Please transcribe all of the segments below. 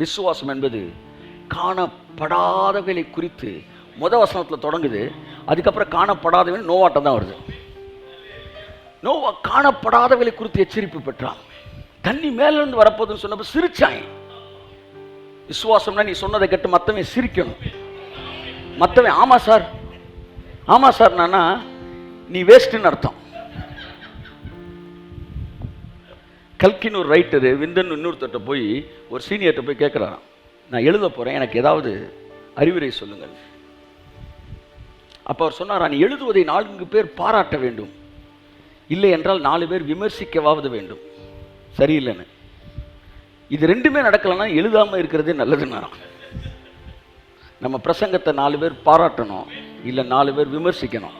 விசுவாசம் என்பது காணப்படாதவைகளை குறித்து வசனத்தில் தொடங்குது. அதுக்கப்புறம் காணப்படாதவை நோவாட்டம் தான் வருது. நோவா காணப்படாதவைகளை குறித்து எச்சரிப்பு பெற்றான். தண்ணி மேலிருந்து வரப்போதுன்னு சொன்னப்ப சிரிச்சாங்க. விசுவாசம்னா நீ சொன்னதை கேட்டு மற்றவன் சிரிக்கணும். மற்றவன் ஆமா சார் ஆமா சார் நானா நீ வேஸ்ட்னு அர்த்தம். கல்கின் ஒரு ரைட்டரு விந்தன் இன்னொருத்தட்ட போய் ஒரு சீனியர்கிட்ட போய் கேட்குறான், நான் எழுத போகிறேன், எனக்கு ஏதாவது அறிவுரை சொல்லுங்கள். அப்போ அவர் சொன்னாரா, நீ எழுதுவதை 4 பேர் பாராட்ட வேண்டும், இல்லை என்றால் 4 பேர் விமர்சிக்கவாவது வேண்டும். சரியில்லைன்னு. இது 2மே நடக்கலைன்னா எழுதாமல் இருக்கிறதே நல்லதுன்னா. நம்ம பிரசங்கத்தை 4 பேர் பாராட்டணும், இல்லை 4 பேர் விமர்சிக்கணும்.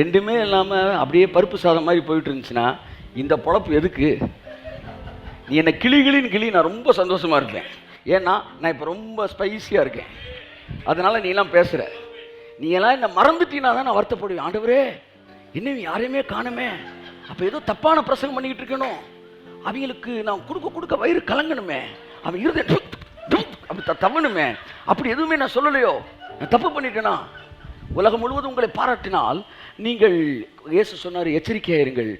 2மே இல்லாமல் அப்படியே பருப்பு சாதம் மாதிரி போயிட்டு இருந்துச்சுன்னா இந்த பொழப்பு எதுக்கு? நீ என்னை கிளின்னு கிளி, நான் ரொம்ப சந்தோஷமாக இருப்பேன். ஏன்னா நான் இப்போ ரொம்ப ஸ்பைஸியாக இருக்கேன், அதனால் நீ எல்லாம் பேசுகிற. நீ எல்லாம் என்னை மறந்துட்டீங்கன்னா தான் நான் வருத்தப்படுவேன். ஆண்டவரே இன்னும் யாரையுமே காணுமே, அப்போ ஏதோ தப்பான பிரசங்கம் பண்ணிக்கிட்டு இருக்கணும், அவங்களுக்கு நான் கொடுக்க வயிறு கலங்கணுமே, அவன் இருந்த அப்படி தவணுமே, அப்படி எதுவுமே நான் சொல்லலையோ, நான் தப்பு பண்ணிட்டேனா? உலகம் முழுவதும் உங்களை பாராட்டினால் நீங்கள், இயேசு சொன்னார், எச்சரிக்கையாக இருங்கள்,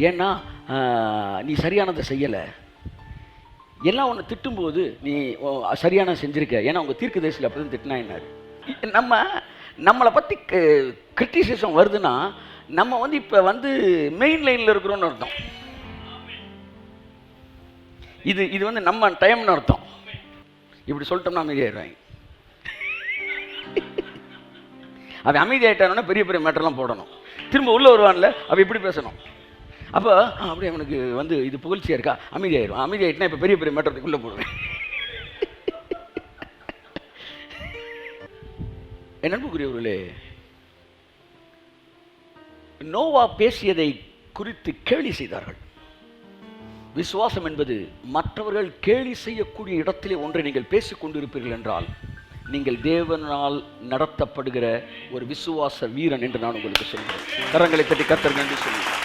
ஏன்னா நீ சரியானதை செய்யலை. எல்லாம் உன்னை திட்டும்போது நீ சரியான செஞ்சுருக்க, ஏன்னா உங்கள் தீர்க்கதரிசியில் அப்படி தான் திட்டினாயினார். நம்மளை பற்றி கிரிட்டிசிசம் வருதுன்னா நம்ம இப்போ மெயின் லைனில் இருக்கிறோன்னு அர்த்தம். இது நம்ம டைம்னு அர்த்தம். இப்படி சொல்லிட்டோம்னா அமைதியாயிடுவாங்க. அவன் அமைதியாயிட்டானோன்னா பெரிய பெரிய மேட்டர்லாம் போடணும், திரும்ப உள்ளே வருவான்ல அவன் இப்படி பேசணும். அப்போ அப்படி அவனுக்கு இது புகழ்ச்சியாக இருக்கா, அமைதியாயிடுவான். அமைதியாயிட்டுனா இப்போ பெரிய பெரிய மேட்டருக்குள்ளே போடுவேன். என் அன்புக்குரியவர்களே, நோவா பேசியதை குறித்து கேலி செய்தார்கள். விசுவாசம் என்பது மற்றவர்கள் கேலி செய்யக்கூடிய இடத்திலே ஒன்றை நீங்கள் பேசிக் கொண்டிருப்பீர்கள் என்றால் நீங்கள் தேவனால் நடத்தப்படுகிற ஒரு விசுவாச வீரன் என்று நான் உங்களுக்கு சொல்கிறேன். கரங்களை தட்டி கர்த்தர் நன்றி சொல்லுங்கள்.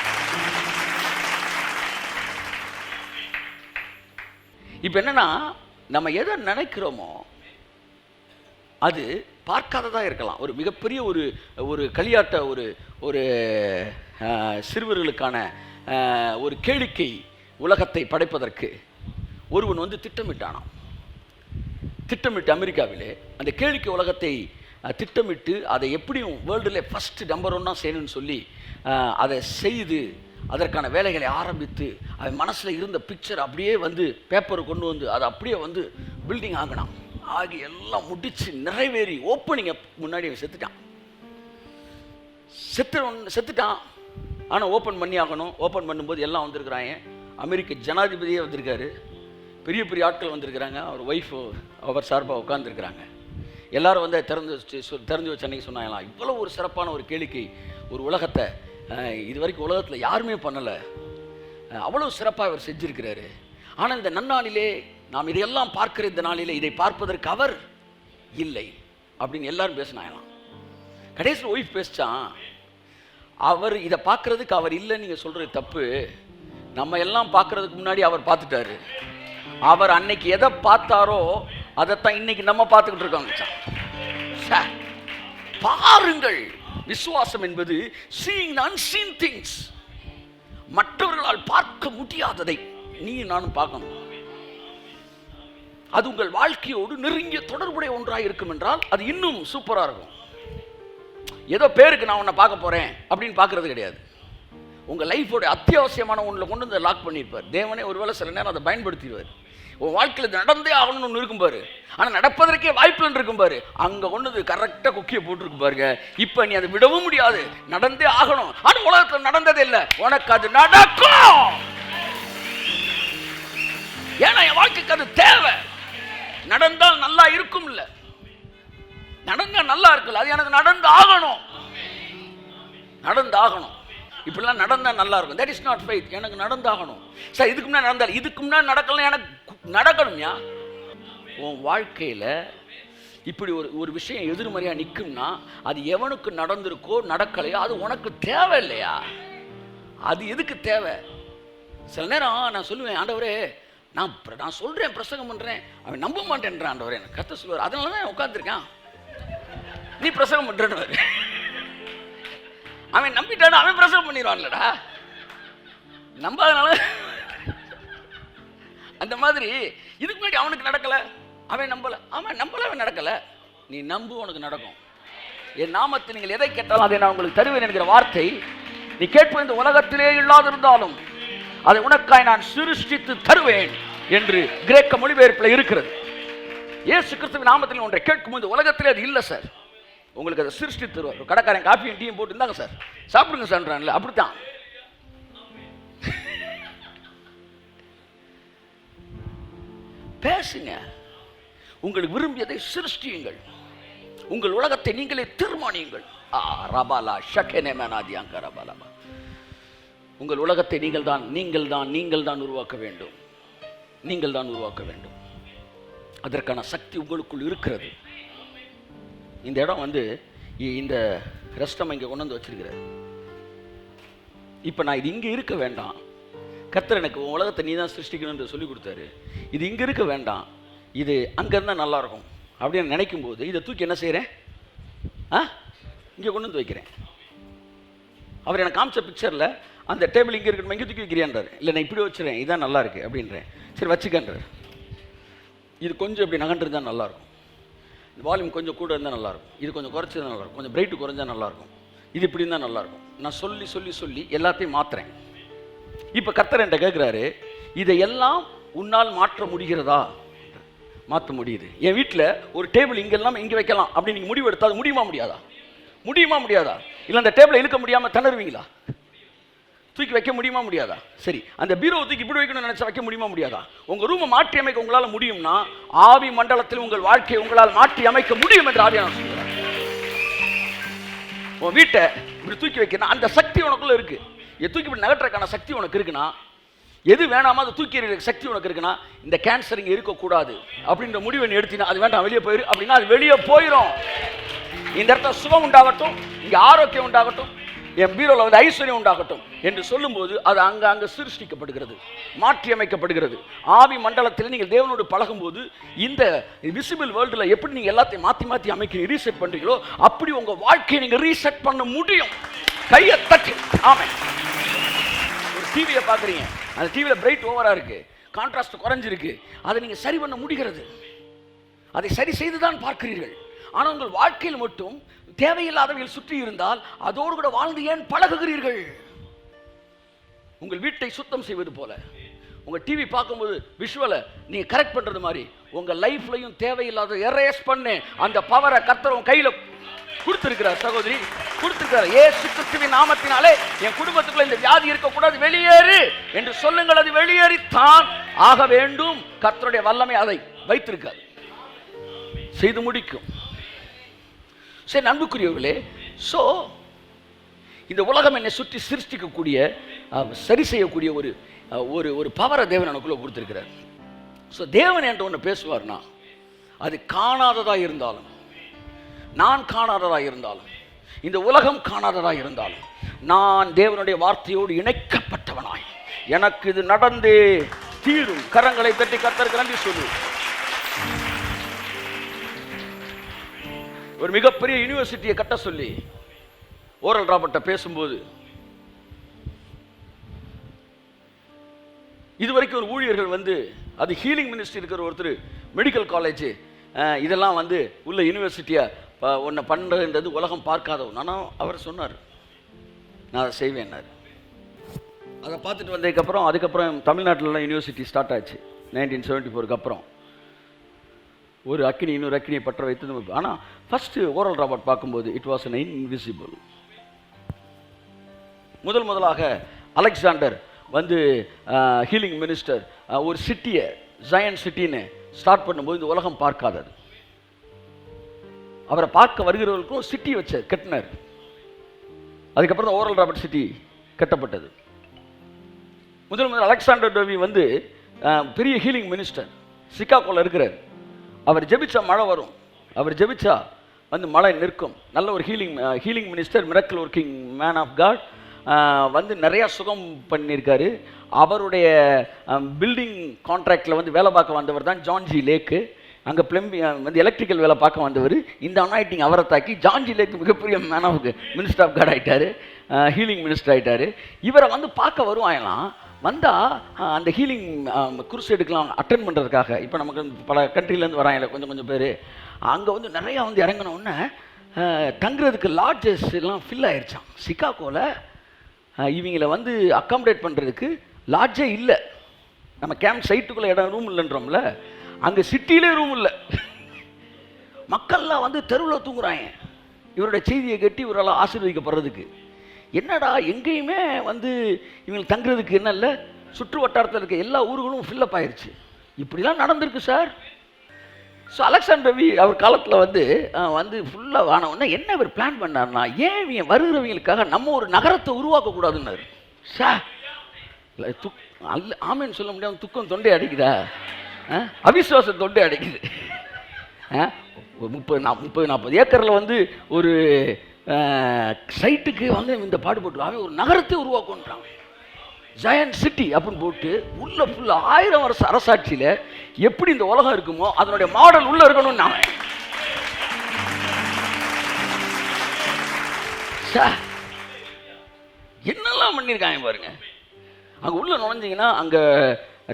இப்போ என்னன்னா, நம்ம எதை நினைக்கிறோமோ அது பார்க்காததாக இருக்கலாம். ஒரு மிகப்பெரிய ஒரு களியாட்ட ஒரு சிறுவர்களுக்கான ஒரு கேளிக்கை உலகத்தை படைப்பதற்கு ஒருவன் திட்டமிட்டானாம். திட்டமிட்டு அமெரிக்காவிலே அந்த கேளிக்கை உலகத்தை திட்டமிட்டு அதை எப்படியும் வேர்ல்டுல ஃபஸ்ட்டு நம்பர் 1 செய்யணும்னு சொல்லி அதை செய்து அதற்கான வேலைகளை ஆரம்பித்து அவன் மனசில் இருந்த பிக்சர் அப்படியே பேப்பரை கொண்டு அதை அப்படியே பில்டிங் ஆகினான். ஆகி எல்லாம் முடிச்சு நிறைவேறி ஓப்பனிங் முன்னாடி அவன் செத்துட்டான். ஆனால் ஓப்பன் பண்ணி ஆகணும். ஓப்பன் பண்ணும்போது எல்லாம் வந்திருக்கிறாங்க. அமெரிக்க ஜனாதிபதியே வந்திருக்காரு, பெரிய பெரிய ஆட்கள் வந்திருக்கிறாங்க, அவர் ஒய்ஃபு அவர் சார்பாக உட்காந்துருக்கிறாங்க. எல்லாரும் திறந்து வச்ச அன்னைக்கு சொன்னாங்களாம், இவ்வளோ ஒரு சிறப்பான ஒரு கேளிக்கை ஒரு உலகத்தை இது வரைக்கும் உலகத்தில் யாருமே பண்ணலை, அவ்வளோ சிறப்பாக அவர் செஞ்சுருக்கிறாரு. ஆனால் இந்த நன்னாளிலே நாம் இதையெல்லாம் பார்க்கிற இந்த நாளிலே இதை பார்ப்பதற்கு அவர் இல்லை அப்படின்னு எல்லாரும் பேசினாங்களாம். கடைசியில் ஒய்ஃப் பேசிச்சான், அவர் இதை பார்க்கறதுக்கு அவர் இல்லைன்னு நீங்கள் சொல்கிறது தப்பு, நம்ம எல்லாம் பார்க்கறதுக்கு முன்னாடி அவர் பார்த்துட்டாரு, அவர் அன்னைக்கு எதை பார்த்தாரோ அதைத்தான் இன்னைக்கு நம்ம பார்த்துக்கிட்டு இருக்கோங்க. பாருங்கள், விசுவாசம் என்பது seeing the unseen things. மற்றவர்களால் பார்க்க முடியாததை நீ நானும் பார்க்கணும். அது உங்கள் வாழ்க்கையோடு நெருங்கிய தொடர்புடைய ஒன்றாக இருக்கும் என்றால் அது இன்னும் சூப்பராக இருக்கும். ஏதோ பேருக்கு நான் உன்னை பார்க்க போகிறேன் அப்படின்னு பார்க்கறது கிடையாது. உங்கள் லைஃபோட அத்தியாவசியமான ஒன்றில் கொண்டு லாக் பண்ணியிருப்பார் தேவனே. ஒருவேளை சில நேரம் அதை பயன்படுத்திடுவார். உன் வாழ்க்கையில் இது நடந்தே ஆகணும்னு ஒன்று இருக்கும் பாரு, ஆனால் நடப்பதற்கே வாய்ப்புலன்னு இருக்கும் பாரு, அங்கே கொண்டு கரெக்டாக குக்கியை போட்டுருக்கு பாருங்க. இப்போ நீ அதை விடவும் முடியாது, நடந்தே ஆகணும். ஆனால் உலகத்தில் நடந்ததே இல்லை, உனக்கு அது நடக்கும். ஏன்னா என் வாழ்க்கைக்கு அது தேவை. நடந்தால் நல்லா இருக்கும், இல்லை நடந்தா நல்லா இருக்குல்ல, அது எனக்கு நடந்து ஆகணும். நடந்தாகணும். இப்படிலாம் நடந்தா நல்லா இருக்கும். That is not faith. எனக்கு நடந்தாகணும் சார். இதுக்கு முன்னாடி நடந்தால், இதுக்கு முன்னாடி நடக்கலாம், எனக்கு நடக்கணும்யா. உன் வாழ்க்கையில் இப்படி ஒரு விஷயம் எதிர்மறையாக நிற்கும்னா அது எவனுக்கு நடந்திருக்கோ நடக்கலையோ அது உனக்கு தேவை இல்லையா? அது எதுக்கு தேவை? சில நேரம் நான் சொல்லுவேன், ஆண்டவரே நான் சொல்கிறேன், பிரசங்கம் பண்ணுறேன், அவன் நம்ப மாட்டேன்றான் ஆண்டவரே. எனக்கு கர்த்தர் சொல்லுவார், அதனால தான் உட்காந்துருக்கான், நீ பிரசங்கம் பண்ணுறேன்னு. அவன் நம்பிட்டான், அவன் பிரசங்கம் பண்ணிடுவான்லடா, நம்பாதனால. அந்த மாதிரி இதுக்கு முன்னாடி அவனுக்கு நடக்கலை, அவன் நம்பலை, அவன் நடக்கலை. நீ நம்பு, உனக்கு நடக்கும். என் நாமத்தை நீங்கள் எதை கேட்டாலும் அதை நான் உங்களுக்கு தருவேன் என்கிற வார்த்தை நீ கேட்பது இந்த உலகத்திலே இல்லாதிருந்தாலும் அதை உனக்காய் நான் சிருஷ்டித்து தருவேன் என்று கிரேக்க மொழிபெயர்ப்பில் இருக்கிறது. இயேசு கிறிஸ்துவின் நாமத்தில் ஒன்றை கேட்கும் இந்த உலகத்திலே அது இல்லை சார், உங்களுக்கு அதை சிருஷ்டித்து தருவார். கடைக்காரன் காஃபியும் டீயும் போட்டு இருந்தாங்க சார், சாப்பிடுங்க சார்ன்றான்ல, அப்படித்தான். பேசுங்க, உங்களுக்கு விரும்பியதை சிருஷ்டியுங்கள், உங்கள் உலகத்தை நீங்களே தீர்மானியுங்கள். உங்கள் உலகத்தை நீங்கள் தான் உருவாக்க வேண்டும், நீங்கள் தான் உருவாக்க வேண்டும். அதற்கான சக்தி உங்களுக்குள் இருக்கிறது. இந்த இடம் வந்து இந்த ரெஸ்டம் இங்கே கொண்டு வந்து வச்சிருக்கிறார். இப்போ நான் இது இங்கே இருக்க வேண்டாம், கர்த்தர் எனக்கு உலகத்தை நீ தான் சிருஷ்டிக்கணும்னு சொல்லி கொடுத்தாரு, இது இங்கே இருக்க வேண்டாம், இது அங்கே இருந்தால் நல்லாயிருக்கும் அப்படின்னு நினைக்கும் போது இதை தூக்கி என்ன செய்கிறேன், இங்கே கொண்டு வந்து வைக்கிறேன். அவர் எனக்கு காமிச்ச பிக்சரில் அந்த டேபிள் இங்கே இருக்கணும், இங்கே தூக்கி வைக்கிறியான்றார். இல்லை நான் இப்படி வச்சுறேன், இதுதான் நல்லா இருக்குது அப்படின்றேன். சரி வச்சுக்கன்றார். இது கொஞ்சம் இப்படி நகண்டிருந்தால் நல்லாயிருக்கும், இந்த வால்யூம் கொஞ்சம் கூட இருந்தால் நல்லாயிருக்கும், இது கொஞ்சம் குறைச்சது நல்லாயிருக்கும், கொஞ்சம் பிரைட்டு குறைஞ்சால் நல்லாயிருக்கும், இது இப்படி இருந்தால் நல்லாயிருக்கும். நான் சொல்லி சொல்லி சொல்லி எல்லாத்தையும் மாற்றுறேன். இப்போ கர்த்தர் என்கிட்ட கேட்குறாரு, இதையெல்லாம் உன்னால் மாற்ற முடிகிறதா? மாற்ற முடியுது. என் வீட்டில் ஒரு டேபிள் இங்கெல்லாம் இங்கே வைக்கலாம் அப்படின்னு நீங்கள் முடிவு எடுத்தால் முடியுமா முடியாதா? முடியுமா முடியாதா? இல்லை அந்த டேபிளை இழுக்க முடியாமல் திணறுவீங்களா? தூக்கி வைக்க முடியுமா முடியாதா? சரி, அந்த பீரோவை தூக்கி இப்படி வைக்கணும்னு நினச்சா வைக்க முடியுமா முடியாதா? உங்கள் ரூமை மாற்றி அமைக்க உங்களால் முடியும்னா ஆவி மண்டலத்தில் உங்கள் வாழ்க்கையை உங்களால் மாற்றி அமைக்க முடியும் என்று ஆவியான சொல்கிறார். உன் வீட்டை இப்படி தூக்கி வைக்கணும், அந்த சக்தி உனக்குள்ள இருக்கு. தூக்கி இப்படி நகட்டுறதுக்கான சக்தி உனக்கு இருக்குன்னா, எது வேணாமா அதை தூக்கி எறிகிற சக்தி உனக்கு இருக்குன்னா, இந்த கேன்சர் இங்கே இருக்கக்கூடாது அப்படின்ற முடிவை நீ எடுத்தினா அது வேண்டாம் வெளியே போயிரு அப்படின்னா அது வெளியே போயிடும். இந்த இடத்துல சுகம் உண்டாகட்டும், இங்கே ஆரோக்கியம் உண்டாகட்டும், என் பீரோவில் வந்து ஐஸ்வர்யம் உண்டாகட்டும் என்று சொல்லும்போது அது அங்கே சிருஷ்டிக்கப்படுகிறது, மாற்றி அமைக்கப்படுகிறது. ஆவி மண்டலத்தில் நீங்கள் தேவனோடு பழகும்போது இந்த விசிபிள் வேர்ல்டில் எப்படி நீங்கள் எல்லாத்தையும் மாற்றி மாற்றி அமைக்க ரீசெட் பண்ணுறீங்களோ அப்படி உங்கள் வாழ்க்கையை நீங்கள் ரீசெட் பண்ண முடியும். கையை தட்டி ஆமென். ஒரு டிவியை பார்க்குறீங்க, அந்த டிவியில் பிரைட் ஓவராக இருக்குது, கான்ட்ராஸ்ட் குறைஞ்சிருக்கு, அதை நீங்கள் சரி பண்ண முடிகிறது. அதை சரி செய்து தான் பார்க்கிறீர்கள். ஆனால் உங்கள் வாழ்க்கையில் மட்டும் தேவையில்லாதவைகள் சுற்றி இருந்தால் அதோடு கூட வாழ்ந்து ஏன் பழகுகிறீர்கள்? உங்கள் வீட்டை சுத்தம் செய்வது போல உங்கள் டிவி பார்க்கும்போது விஷுவலை நீங்கள் கரெக்ட் பண்ணுறது மாதிரி உங்கள் லைஃப்லையும் தேவையில்லாத எரேஸ் பண்ணு அந்த பவரை கர்த்தர் உன் கையில் கொடுத்திருக்கிறார். சகோதரி கொடுத்திருக்கிறார். இயேசு கிறிஸ்துவின் நாமத்தினாலே என் குடும்பத்துக்குள்ள இந்த வியாதி இருக்கக்கூடாது, வெளியேறு என்று சொல்லுங்கள். அது வெளியேறித்தான் ஆக வேண்டும். கர்த்தருடைய வல்லமை அதை வைத்திருக்காது, செய்து முடிக்கும். சரி அன்புக்குரியவர்களே, ஸோ இந்த உலகம் என்னை சுற்றி சிருஷ்டிக்கக்கூடிய சரி செய்யக்கூடிய ஒரு ஒரு ஒரு பவரை தேவன் எனக்குள்ளே கொடுத்துருக்கிறார். ஸோ தேவன் என்ற ஒன்று பேசுவார்னா அது காணாததாக இருந்தாலும், நான் காணாததாக இருந்தாலும், இந்த உலகம் காணாததாக இருந்தாலும், நான் தேவனுடைய வார்த்தையோடு இணைக்கப்பட்டவனாய் எனக்கு இது நடந்தே தீரும். கரங்களை தட்டி கர்த்தருக்கு நன்றி சொல்லு. ஒரு மிகப்பெரிய யூனிவர்சிட்டியை கட்ட சொல்லி ஓரல் ராபர்ட்ட பேசும்போது, இதுவரைக்கும் ஒரு ஊழியர்கள் வந்து அது ஹீலிங் மினிஸ்ட்ரி இருக்கிற ஒருத்தர் மெடிக்கல் காலேஜ் இதெல்லாம் வந்து உள்ள யூனிவர்சிட்டியை ஒன்று பண்ணுறதுன்றது உலகம் பார்க்காதவன். ஆனால் அவர் சொன்னார் நான் அதை செய்வேன்னார். அதை பார்த்துட்டு வந்ததுக்கப்புறம் அதுக்கப்புறம் தமிழ்நாட்டிலலாம் யூனிவர்சிட்டி ஸ்டார்ட் ஆச்சு 1974 அப்புறம். ஒரு அக்கினி இன்னொரு அக்கினியை பற்ற வைத்து. ஆனால் ஃபஸ்ட்டு ஓரல் ராபர்ட் பார்க்கும்போது இட் வாஸ் அன் இன்விசிபிள். முதலாக அலெக்சாண்டர் வந்து ஹீலிங் மினிஸ்டர் ஒரு சிட்டியை ஜயன் சிட்டின்னு ஸ்டார்ட் பண்ணும்போது இந்த உலகம் பார்க்காதது. அவரை பார்க்க வருகிறவர்களுக்கும் சிட்டி வச்ச கட்டினார். அதுக்கப்புறம் தான் ஓரல் ராபர்ட் சிட்டி கட்டப்பட்டது. முதல் அலெக்சாண்டர் டோவி வந்து பெரிய ஹீலிங் மினிஸ்டர், சிகாகோவில் இருக்கிறார். அவர் ஜெபிச்சா மழை வரும், அவர் ஜெபிச்சா வந்து மழை நிற்கும். நல்ல ஒரு healing minister, miracle working man of God. வந்து நிறையா சுகம் பண்ணியிருக்காரு. அவருடைய பில்டிங் கான்ட்ராக்டில் வந்து வேலை பார்க்க வந்தவர் தான் ஜான்ஜி லேக்கு. அங்கே வந்து எலக்ட்ரிக்கல் வேலை பார்க்க வந்தவர். இந்த அனாயிட்டிங் அவரை தாக்கி ஜான்ஜி லேக் மிகப்பெரிய man of minister of God ஆகிட்டார், ஹீலிங் மினிஸ்டர் ஆகிட்டார். இவரை வந்து பார்க்க வருவாங்களாம். வந்தால் அந்த ஹீலிங் குருசேடுக்கெலாம் அட்டன் பண்ணுறதுக்காக இப்போ நமக்கு பல கண்ட்ரிலேருந்து வராங்களே கொஞ்சம் பேர், அங்கே வந்து நிறையா வந்து இறங்கினோடனே தங்குறதுக்கு லாட்ஜஸ் எல்லாம் ஃபில் ஆயிடுச்சான். சிகாகோவில் இவங்களை வந்து அக்காமடேட் பண்ணுறதுக்கு லாட்ஜே இல்லை. நம்ம கேம்ப் சைட்டுக்குள்ளே இடம் ரூம் இல்லைன்றோம்ல, அங்கே சிட்டியிலே ரூம் இல்லை. மக்கள்லாம் வந்து தெருவில் தூங்குறாங்க இவருடைய செய்தியை கட்டி இவரெல்லாம் ஆசீர்வதிக்கப்படுறதுக்கு. என்னடா எங்கேயுமே வந்து இவங்களுக்கு தங்குறதுக்கு என்ன இல்லை, சுற்று வட்டாரத்தில் இருக்க எல்லா ஊர்களும் ஃபில்லப் ஆயிடுச்சு. இப்படிலாம் நடந்திருக்கு சார். ஸோ அலெக்சாண்டர் ரவி அவர் காலத்தில் வந்து ஃபுல்லாக ஆனவுடனே என்ன இவர் பிளான் பண்ணார்னா, ஏன் இவங்க வருகிறவங்களுக்காக நம்ம ஒரு நகரத்தை உருவாக்கக்கூடாதுன்னாரு. சார் ஆமேன்னு சொல்ல முடியாமல் துக்கம் தொண்டை அடிக்குதா, அவிசுவாசம் தொண்டை அடிக்குது. 30-40 ஏக்கரில் வந்து ஒரு சைட்டுக்கு வந்து இந்த பாடுபட்டு அவன் ஒரு நகரத்தை உருவாக்குன்றான், ஜயன்ட் சிட்டி அப்படின்னு போட்டு உள்ள ஃபுல்லாக 1000 வருஷ அரசாட்சியில் எப்படி இந்த உலகம் இருக்குமோ அதனுடைய மாடல் உள்ள இருக்கணும்னு நான் என்னெல்லாம் பண்ணியிருக்காங்க பாருங்க. அங்கே உள்ள நுழைஞ்சிங்கன்னா அங்கே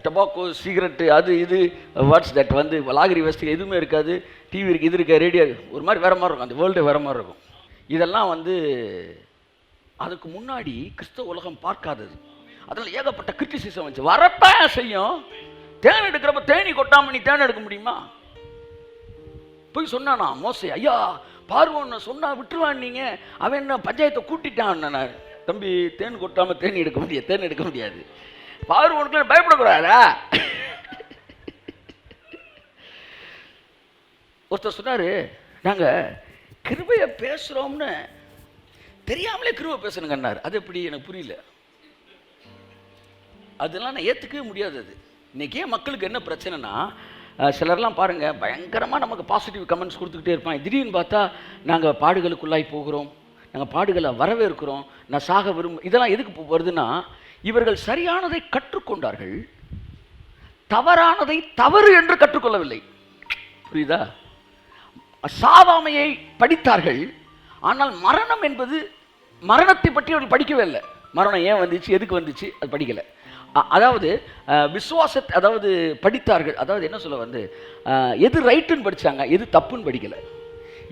டொபாக்கோ, சிகரெட்டு, அது இது வாட்ஸ் தட் வந்து லாகிரி வசதி எதுவுமே இருக்காது. டிவி இருக்குது, இது இருக்க, ரேடியோ, ஒரு மாதிரி வேறு மாதிரி இருக்கும், அந்த வேர்ல்டு வேறு மாதிரி இருக்கும். இதெல்லாம் வந்து அதுக்கு முன்னாடி கிறிஸ்தவ உலகம் பார்க்காதது. அதில் ஏகப்பட்ட கிரிட்டிசிசம் வச்சு வரத்தான் செய்யும். தேன் எடுக்கிறப்ப தேனி கொட்டாமல் நீ தேன் எடுக்க முடியுமா? போய் சொன்னானா மோசே, ஐயா பார்வோன்னு சொன்னா விட்டுருவான், நீங்கள் அவன் என்ன பஞ்சாயத்தை கூட்டிட்டான். தம்பி தேன் கொட்டாமல் தேன் எடுக்க முடியாது. பார்வோனுக்கு பயப்படக்கூடாதா? ஒருத்தர் சொன்னார், நாங்கள் கிருபையை பேசுகிறோம்னு தெரியாமலே கிருபை பேசணுங்கன்னார். அது எப்படி எனக்கு புரியல. அதெல்லாம் நான் ஏற்றுக்கவே முடியாது. அது இன்றைக்கி ஏன் மக்களுக்கு என்ன பிரச்சனைனா, சிலர்லாம் பாருங்கள் பயங்கரமாக நமக்கு பாசிட்டிவ் கமெண்ட்ஸ் கொடுத்துக்கிட்டே இருப்பாங்க. திடீர்னு பார்த்தா நாங்கள் பாடுகளுக்குள்ளாய் போகிறோம், நாங்கள் பாடுகளை வரவேற்கிறோம், நான் சாக இதெல்லாம் எதுக்கு வருதுன்னா, இவர்கள் சரியானதை கற்றுக்கொண்டார்கள், தவறானதை தவறு என்று கற்றுக்கொள்ளவில்லை. புரியுதா? சாவாமையை படித்தார்கள், ஆனால் மரணம் என்பது மரணத்தை பற்றி அவர்கள் படிக்கவே இல்லை. மரணம் ஏன் வந்துச்சு, எதுக்கு வந்துச்சு, அது படிக்கலை. அதாவது விசுவாசத்தை அதாவது படித்தார்கள். அதாவது என்ன சொல்ல எது ரைட்டுன்னு படித்தாங்க, எது தப்புன்னு படிக்கலை.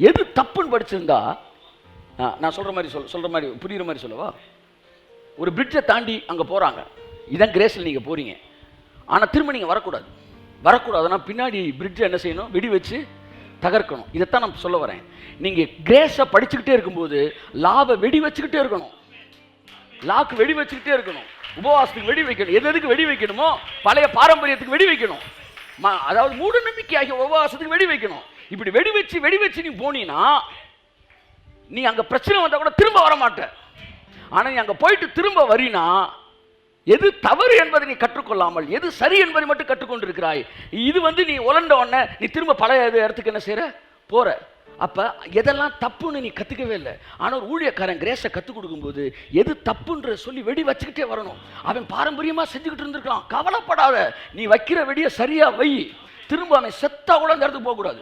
எது தப்புன்னு படிச்சிருந்தா, நான் சொல்கிற மாதிரி புரிகிற மாதிரி சொல்லவா, ஒரு பிரிட்ஜை தாண்டி அங்கே போகிறாங்க, இதான் கிரேஸில் நீங்கள் போகிறீங்க, ஆனால் திரும்ப நீங்கள் வரக்கூடாதுன்னா பின்னாடி பிரிட்ஜை என்ன செய்யணும், வெடி வச்சு தகர்க்கணும். இதைத்தான் நான் சொல்ல வரேன். நீங்கள் கிரேஸை படிச்சுக்கிட்டே இருக்கும்போது லாவை வெடி வச்சுக்கிட்டே இருக்கணும், லாக்கு வெடி வச்சுக்கிட்டே இருக்கணும், உபவாசத்துக்கு வெடி வைக்கணும், எதுக்கு வெடி வைக்கணுமோ பழைய பாரம்பரியத்துக்கு வெடி வைக்கணும், அதாவது மூட நம்பிக்கை ஆகிய உபவாசத்துக்கு வெடி வைக்கணும். இப்படி வெடி வச்சு நீ போனீங்கன்னா நீ அங்கே பிரச்சனை வந்தால் கூட திரும்ப வர மாட்ட. ஆனால் நீ அங்கே போயிட்டு திரும்ப வரினா எது தவறு என்பதை நீ கற்றுக்கொள்ளாமல் எது சரி என்பதை மட்டும் கற்றுக்கொண்டிருக்கிறாய். இது நீ உலண்ட உடனே நீ திரும்ப பழைய இடத்துக்கு என்ன செய்கிற போகிற. அப்போ எதெல்லாம் தப்புன்னு நீ கற்றுக்கவே இல்லை. ஆனால் ஒரு ஊழியக்காரன் கிரேஸை கற்றுக் கொடுக்கும்போது எது தப்புன்ற சொல்லி வெடி வச்சுக்கிட்டே வரணும். அவன் பாரம்பரியமாக செஞ்சுக்கிட்டு இருந்திருக்கலாம், கவலைப்படாத, நீ வைக்கிற வெடியை சரியாக வை, திரும்ப அவன் செத்தா கூட அந்த இடத்துக்கு போகக்கூடாது,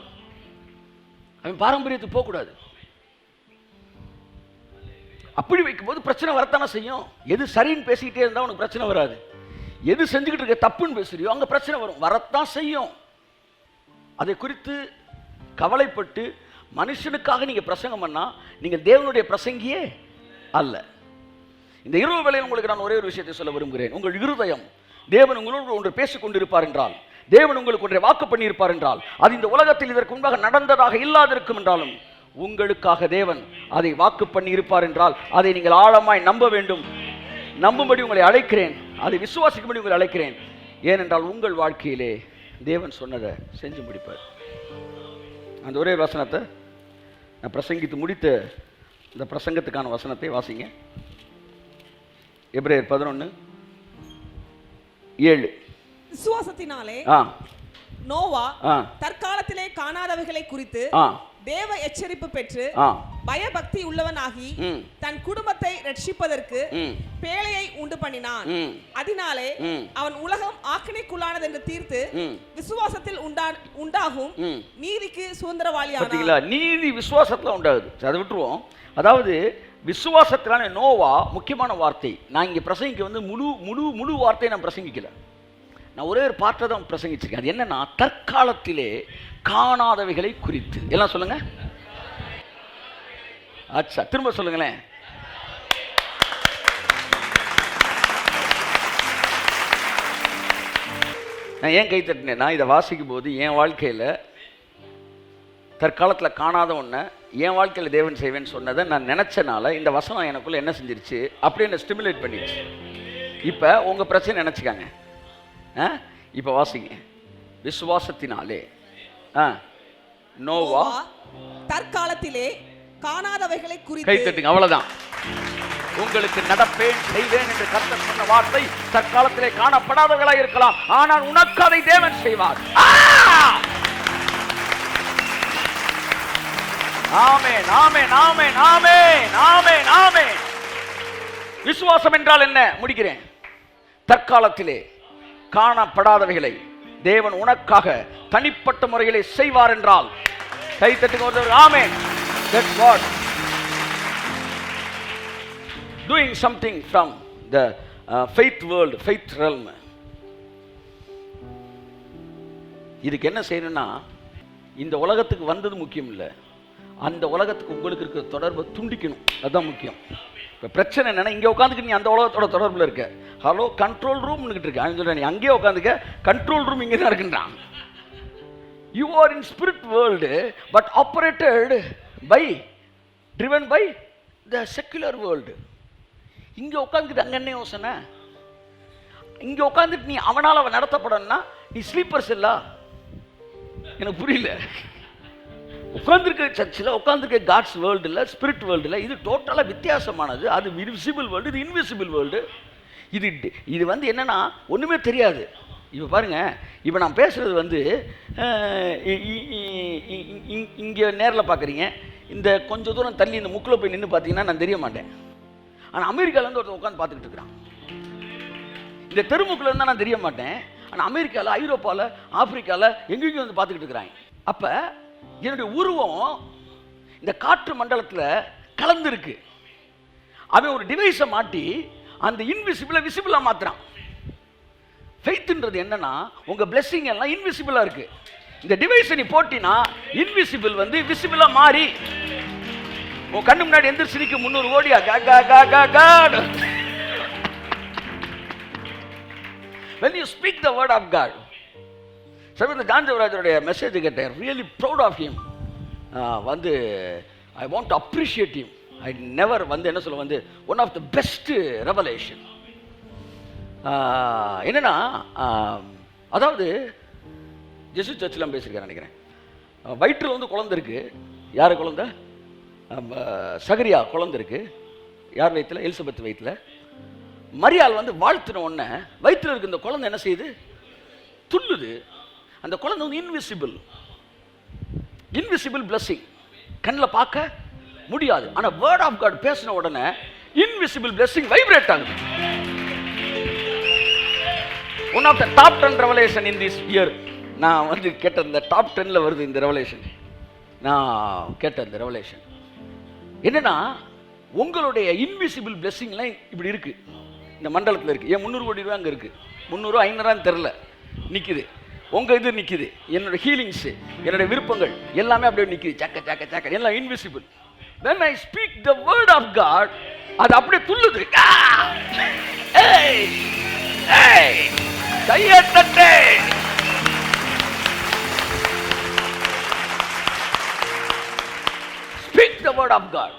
அவன் பாரம்பரியத்துக்கு போகக்கூடாது. அப்படி வைக்கும்போது பிரச்சனை வரத்தானே செய்யும். எது சரின்னு பேசிக்கிட்டே இருந்தால் உனக்கு பிரச்சனை வராது. எது செஞ்சுக்கிட்டு இருக்க தப்புன்னு பேசுறியோ அங்கே பிரச்சனை வரத்தான் செய்யும். அதை குறித்து கவலைப்பட்டு மனுஷனுக்காக நீங்கள் பிரசங்கம் பண்ணால் நீங்கள் தேவனுடைய பிரசங்கியே அல்ல. இந்த இரவு வேளையில் உங்களுக்கு நான் ஒரே ஒரு விஷயத்தை சொல்ல விரும்புகிறேன். உங்கள் இருதயம் தேவன் உங்களோடு ஒன்று பேசிக்கொண்டிருப்பார் என்றால், தேவன் உங்களுக்கு ஒன்றை வாக்கு பண்ணியிருப்பார் என்றால், அது இந்த உலகத்தில் இதற்கு முன்பாக நடந்ததாக இல்லாதிருக்கும் என்றாலும் உங்களுக்காக தேவன் அதை வாக்கு பண்ணி இருப்பார் என்றால் அதை நீங்கள் ஆழமாய் நம்ப வேண்டும். நம்பும்படி உங்களை அழைக்கிறேன், அதை விசுவாசிக்கும்படி உங்களை அழைக்கிறேன். ஏனென்றால் உங்கள் வாழ்க்கையிலே தேவன் சொன்னதை செஞ்சு முடிப்பார். அந்த ஒரே வசனத்தை நான் பிரசங்கித்து முடித்த இந்த பிரசங்கத்துக்கான வசனத்தை வாசிங்க. எபிரேயர் 11:7. விசுவாசத்தினாலே நோவா தற்காலத்திலே காணாதவைகளை குறித்து தேவ எச்சரிப்பு பெற்று பயபக்தி உள்ளவனாகி தன் குடும்பத்தை ரட்சிப்பதற்கு பேழையை உண்டு பண்ணினான். அதனாலே அவன் உலகம் ஆக்கினைக்குள்ளானது என்று தீர்த்து விசுவாசத்தில் உண்டாகும் நீதிக்கு சுதந்திரவாளியானான். நீதி விசுவாசத்துல உண்டாகுது. அதை விட்டுருவோம். அதாவது விசுவாசத்திலான நோவா முக்கியமான வார்த்தை. நான் இங்கே பிரசங்கிக்க வந்து முழு முழு முழு வார்த்தையை நான் பிரசங்கிக்கல. நான் ஒரே ஒரு பார்ட்டை தான் பிரசங்கிச்சிருக்கேன். அது என்னன்னா, தற்காலத்திலே காணாதவைகளை குறித்து. எல்லாம் சொல்லுங்க. அச்சா, திரும்ப சொல்லுங்களேன். நான் ஏன் கை தட்டினேன்னா, இதை வாசிக்கும் போது என் வாழ்க்கையில் தற்காலத்தில் காணாத ஒன்றை என் வாழ்க்கையில் தேவன் செய்வேன்னு சொன்னதை நான் நினச்சனால இந்த வசனம் எனக்குள்ளே என்ன செஞ்சிருச்சு, அப்படியே என்ன ஸ்டிமுலேட் பண்ணிடுச்சு. இப்போ உங்கள் பிரச்சனை நினச்சிக்காங்க. இப்போ வாசிங்க. விசுவாசத்தினாலே நோவா தற்காலத்திலே காணாதவைகளை குறித்து. கை தட்டுங்க. அவ்வளவுதான். உங்களுக்கு நடப்பேன் செய்வேன் என்று கர்த்தர் சொன்ன வார்த்தை தற்காலத்திலே காணப்படாதவர்களாக இருக்கலாம், ஆனால் உனக்கு அதை தேவன் செய்வார். ஆமென், ஆமென், ஆமென், ஆமென், ஆமென், ஆமென். விசுவாசம் என்றால் என்ன? முடிக்கிறேன். தற்காலத்திலே காணப்படாதவைகளை தேவன் உனக்காக தனிப்பட்ட முறைகளை செய்வார் என்றால் கை தட்டுங்க. ஆமென். That's God doing something from the faith world, faith realm. இதுக்கு என்ன செய்யணும்னா, இந்த உலகத்துக்கு வந்தது முக்கியம் இல்லை, அந்த உலகத்துக்கு உங்களுக்கு இருக்கிற தொடர்பை துண்டிக்கணும். அதுதான் முக்கியம். இப்போ பிரச்சனை என்னன்னா, இங்கே உட்காந்துக்கு நீ அந்த உலகத்தோட தொடர்பில் இருக்க. ஹலோ, கண்ட்ரோல் ரூம்னுக்கிட்டு இருக்க. அவன் சொல்கிறேன், நீ அங்கேயே உட்காந்துக்க, கண்ட்ரோல் ரூம் இங்கே தான் இருக்குன்றான். You are in spirit world but operated by driven by the secular world. இங்கே உட்காந்துக்கிட்டு அங்கே என்ன யோசனை? இங்கே உட்காந்துட்டு நீ அவனால் அவன் நடத்தப்படணும்னா நீ ஸ்லீப்பர்ஸ் இல்ல? எனக்கு புரியல. உட்காந்துருக்க சர்ச்சில் உட்காந்துருக்க காட்ஸ் வேர்ல்டு இல்லை, ஸ்பிரிட் வேர்ல்டு இல்லை. இது டோட்டலாக வித்தியாசமானது. அது விசிபிள் வேர்ல்டு, இது இன்விசிபிள் வேர்ல்டு. இது வந்து என்னன்னா ஒன்றுமே தெரியாது. இப்போ பாருங்கள், இப்போ நான் பேசுகிறது வந்து இங்கே நேரில் பார்க்குறீங்க, இந்த கொஞ்சம் தூரம் தள்ளி இந்த முக்கில் போய் நின்று பார்த்தீங்கன்னா நான் தெரிய மாட்டேன். ஆனால் அமெரிக்காவிலேருந்து ஒருத்தர் உட்காந்து பார்த்துக்கிட்டு இருக்கிறான். இந்த தெருமுக்கில் இருந்தால் நான் தெரிய மாட்டேன். ஆனால் அமெரிக்காவில், ஐரோப்பாவில், ஆப்பிரிக்காவில் எங்கெங்கேயும் வந்து பார்த்துக்கிட்டு இருக்கிறாங்க. அப்போ என்னுடைய உருவம் இந்த காற்று மண்டலத்தில் கலந்துருக்கு. அவன் ஒரு டிவைஸை மாட்டி அந்த இன்விசிபிளை விசிபிளாக மாற்றுறான். ஃபெய்த்ன்றது என்னன்னா, உங்க பிளெஸிங் எல்லாம் இன்விசிபிளா இருக்கு. இந்த டிவைஸை நீ போட்டினா இன்விசிபிள் வந்து விசிபிளா மாறி உன் கண்ணு முன்னாடி எந்திரிச்சு நிற்கும் 300 கோடியா God. When you speak the word of God, சமீப ஜான்ஜவராஜருடைய மெசேஜ் கேட்டேன். Really proud of him. வந்து I want to appreciate him. I never வந்து என்ன சொல்ல வந்து one of the best revelation. என்னன்னா, அதாவது ஜெசு சர்ச்சில் பேசியிருக்கேன் நினைக்கிறேன். வயிற்றில் வந்து குழந்தை இருக்கு. யார் குழந்தை? சகரியா குழந்தை இருக்கு. யார் வயிற்றில்? எலிசபெத் வயிற்றில். மரியாள் வந்து வாழ்த்தின உடனே வயிற்றில் இருக்கு இந்த குழந்தை என்ன செய்யுது? துள்ளுது. அந்த குழந்தை வந்து இன்விசிபிள் பிளஸிங், கண்ணில் பார்க்க முடியாது. ஆனால் வேர்ட் ஆஃப் காட் பேசின உடனே இன்விசிபிள் பிளஸிங் வைப்ரேட் ஆகுது. One of the top 10 revelation in this year. நான் வந்து கேட்ட இந்த டாப் 10ல் வருது இந்த ரெவலேஷன். நான் கேட்ட இந்த ரெவலேஷன் என்னன்னா, உங்களுடைய இன்விசிபிள் பிளெஸிங்லாம் இப்படி இருக்கு, இந்த மண்டலத்தில் இருக்கு. ஏன் 300 கோடி ரூபா அங்கே இருக்கு, 300 500 தெரில, நிற்குது. உங்க இது நிற்குது. என்னோட ஹீலிங்ஸு, என்னோட விருப்பங்கள் எல்லாமே அப்படியே நிற்குது. சக்க சக்க சக்க எல்லாம் invisible. when I speak the word of God, அது அப்படியே துள்ளுது. கையத்தட்டே. Speak the word of God.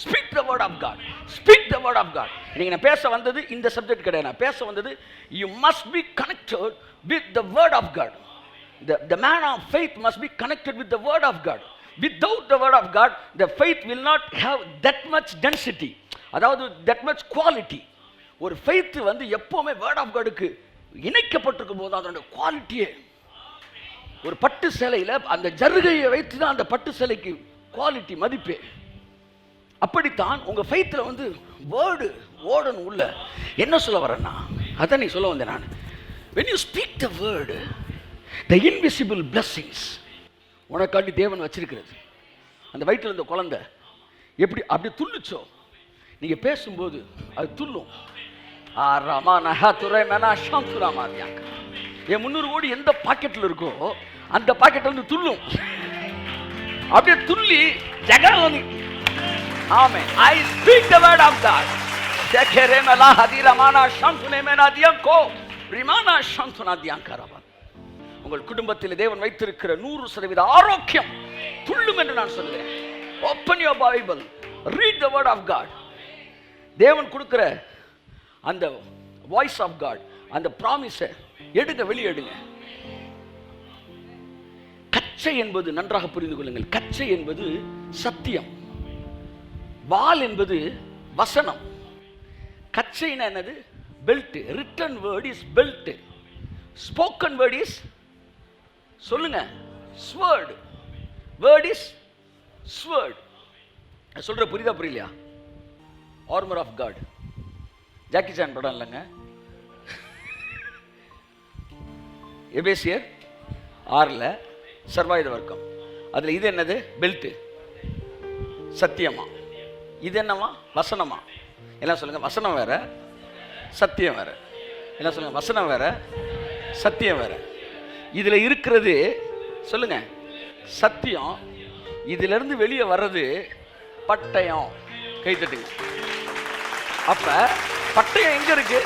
Speak the word of God. Speak the word of God. நீங்க நான் பேச வந்தது இந்த சப்ஜெக்ட் கிடையாது. நான் பேச வந்தது you must be connected with the word of God. The man of faith must be connected with the word of God. Without the word of God, the faith will not have that much density. அதாவது that much quality. ஒரு faith வந்து எப்பவுமே word of Godக்கு இணைக்கப்பட்டிருக்கும் போது அதோட குவாலிட்டியே, ஒரு பட்டு சேலையில் அந்த ஜருகையை வைத்து தான் அந்த பட்டு சேலைக்கு குவாலிட்டி மதிப்பே. அப்படித்தான் உங்க ஃபெய்த்ல வந்து வேர்டு ஓடணும் உள்ள. என்ன சொல்ல வரேன்னா, அதான் நீ சொல்ல வந்தேன் நான். when you speak the word, the invisible blessings உனக்காண்டி தேவன் வச்சிருக்கிறது. அந்த வயிற்றில் இருந்த குழந்தை எப்படி அப்படி துள்ளுச்சோ, நீங்க பேசும்போது அது துள்ளும். என் 300 கோடி எந்த பாக்கெட்ல இருக்கோ அந்த பாக்கெட்ல இருந்து துள்ளும். அப்படியே துள்ளி ஜெகலி. ஆமென். I speak the word of God. ஜெகரேமலா ஹதிரமானா ஷம்சுனேமனா தியங்கோ ரிமானா ஷம்சுனா தியங்கரபா. உங்கள் குடும்பத்தில் தேவன் வைத்திருக்கிற 100% ஆரோக்கியம் துள்ளும் என்று நான் சொல்கிறேன். Open your Bible, read the word of God. தேவன் கொடுக்கிற அந்த வாய்ஸ் ஆஃப் காட், அந்த ப்ராமிஸை எடுங்க, வெளியெடுங்க. கச்சை என்பது நன்றாக புரிந்து கொள்ளுங்கள். கச்சை என்பது சத்தியம், வால் என்பது வசனம். கச்சைனா என்னது? Belt. Written word is belt. Spoken word is, சொல்லுங்க, ஸ்வர்ட். Word is sword. சொல்ற புரியுதா புரியலையா? Armour of God. Jackie Chan படம் இல்லைங்க, எபேசியர் 6ல் சர்வாயுத வர்க்கம். அதில் இது என்னது? பெல்ட்டு. சத்தியமா? இது என்னமா? வசனமா? எல்லாம் சொல்லுங்க. வசனம் வேற, சத்தியம் வேற. எல்லாம் சொல்லுங்க. வசனம் வேற, சத்தியம் வேற. இதில் இருக்கிறது சொல்லுங்க சத்தியம். இதிலிருந்து வெளியே வர்றது பட்டயம். கை தட்டுங்க. அப்ப பட்டயம் எங்க இருக்கு?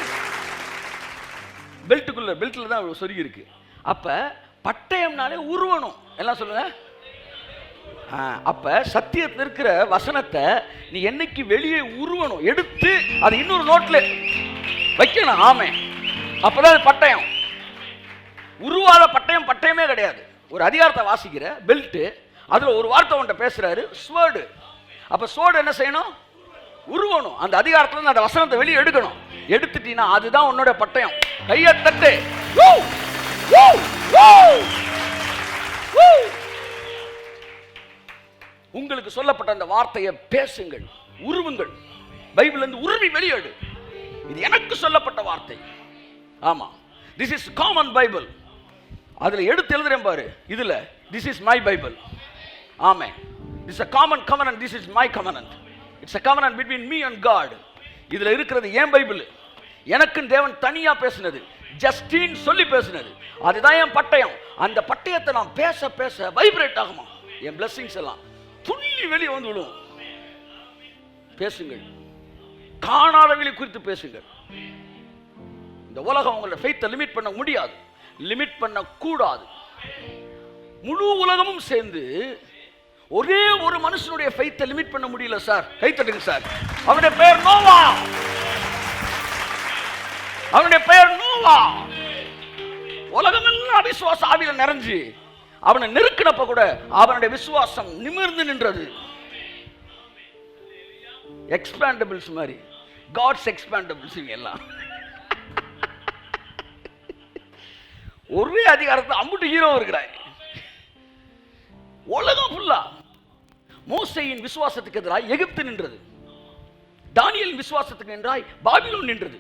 பெல்ட்டுக்குள்ள. பெல்ட்ல தான் சொருகி இருக்கு. அப்ப பட்டயம்னாலே உருவணும். எல்லாம் சொல்லுங்க. அப்ப சத்தியத்தில் இருக்கிற வசனத்தை நீ என்னைக்கு வெளியே உருவணும், எடுத்து அது இன்னொரு நோட்ல வைக்கணும். ஆமே, அப்பதான் பட்டயம். உருவாத பட்டயம் பட்டயமே கிடையாது. ஒரு அதிகாரத்தை வாசிக்கிற பெல்ட், அதுல ஒரு வார்த்தை உன்ட்ட பேசுறாரு, ஸ்வர்டு. அப்ப ஸ்வர்டு என்ன செய்யணும்? உருவணும். அந்த அதிகாரத்துல அந்த வசனத்தை வெளியே எடுக்கணும். எடுத்துட்டீங்கன்னா அதுதான் உன்னோட பட்டயம். கையை தட்டு. உங்களுக்கு சொல்லப்பட்ட அந்த வார்த்தையை பேசுங்கள், உருவுங்கள். பைபிள் இருந்து உருவி வெளியேடு. இது எனக்கு சொல்லப்பட்ட வார்த்தை. ஆமா, திஸ் இஸ் காமன் பைபிள். அதுல எடுத்து எழுதுறேன் பாரு. இதுல this is my Bible. Amen. This is a common covenant. This is my covenant. It's a covenant between me and God. இதுல இருக்கிறது என் பைபிள். எனக்கு தேவன் தனியா பேசினது, ஜஸ்டின் சொல்லி பேசினது. அதுதான் என் பட்டயம். அந்த பட்டயத்தை நான் பேச பேச வைப்ரேட் ஆகுமா, என் பிளஸிங்ஸ் எல்லாம் துள்ளி வெளியே வந்து விடும். பேசுங்கள், காணாதவளை குறித்து பேசுங்கள். இந்த உலகம் உங்களோட ஃபெய்த்தை லிமிட் பண்ண முடியாது, லிமிட் பண்ண கூடாது. முழு உலகமும் சேர்ந்து ஒரே ஒரு மனுஷனுடைய ஃபெய்த்தை லிமிட் பண்ண முடியல சார். கை தட்டுங்க சார். அவனுடைய பெயர் நோவா. அவனுடைய பெயர் நோவா. உலகமெல்லாம் அவிசுவாச ஆவியில நிறைஞ்சு அவனை நெருக்கினப்ப கூட அவனுடைய விசுவாசம் நிமிர்ந்து நின்றது. எக்ஸ்பேண்டபிள்ஸ் மாதிரி, காட்ஸ் எக்ஸ்பேண்டபிள்ஸ் எல்லாம் ஒரே அதிகாரத்தை அம்புட்டு ஹீரோ இருக்கிறாய். உலகம் ஃபுல்லா மோசேயின் விசுவாசத்துக்கு எதிராய் எகிப்து நின்றது. தானியேலின் விசுவாசத்துக்கு எதிராய் பாபிலோன் நின்றது.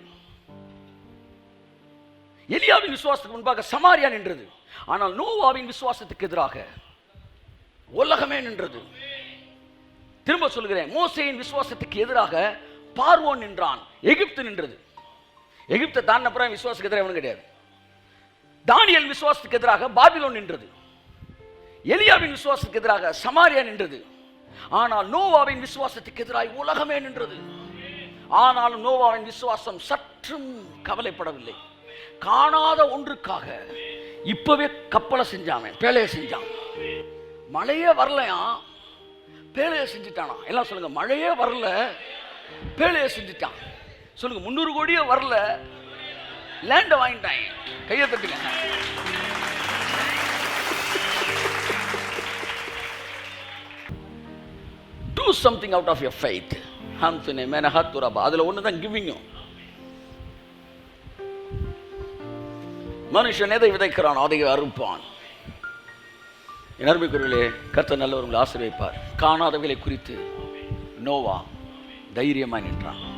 எலியாவின் விசுவாசத்துக்கு முன்பாக சமாரியா நின்றது. ஆனால் நோவாவின் விசுவாசத்துக்கு எதிராக உலகமே நின்றது. திரும்ப சொல்கிறேன், மோசேயின் விசுவாசத்துக்கு எதிராக பார்வோன் நின்றான், எகிப்து நின்றது. எகிப்தை தாண்டின அப்புறம் விசுவாசத்துக்கு எதிராக எவனும் கிடையாது. தானியேல் விசுவாசத்துக்கு எதிராக பாபிலோன் நின்றது. எலியாவின் விசுவாசத்துக்கு எதிராக சமாரியா நின்றது. ஆனால் நோவாவின் விசுவாசத்துக்கு எதிராக உலகமே நின்றது. ஆனாலும் நோவாவின் விசுவாசம் சற்றும் கவலைப்படவில்லை. காணாத ஒன்றுக்காக இப்பவே கப்பலை செஞ்சான், பேழையை செஞ்சான். மழையே வரலையா, பேழையை செஞ்சுட்டானா. எல்லாம் சொல்லுங்க, மழையே வரல, பேழையை செஞ்சுட்டான். சொல்லுங்க, 300 கோடியே வரல, லேண்ட வாங்கிட்டாங்க. கையை தட்டுங்க. Do something out of your faith. ஹம்சுனே மேனஹத்துரபா. அதுல ஒண்ணுதான் கிவிங்கும். மனுஷன் எதை விதைக்கிறான் அதை அறுப்பான். என் அருமைக்குரியவர்களே, கர்த்தர் நல்லவர் உங்களை ஆசீர்வதிப்பார். காணாதவைகளை குறித்து நோவா தைரியமாக நின்றான்.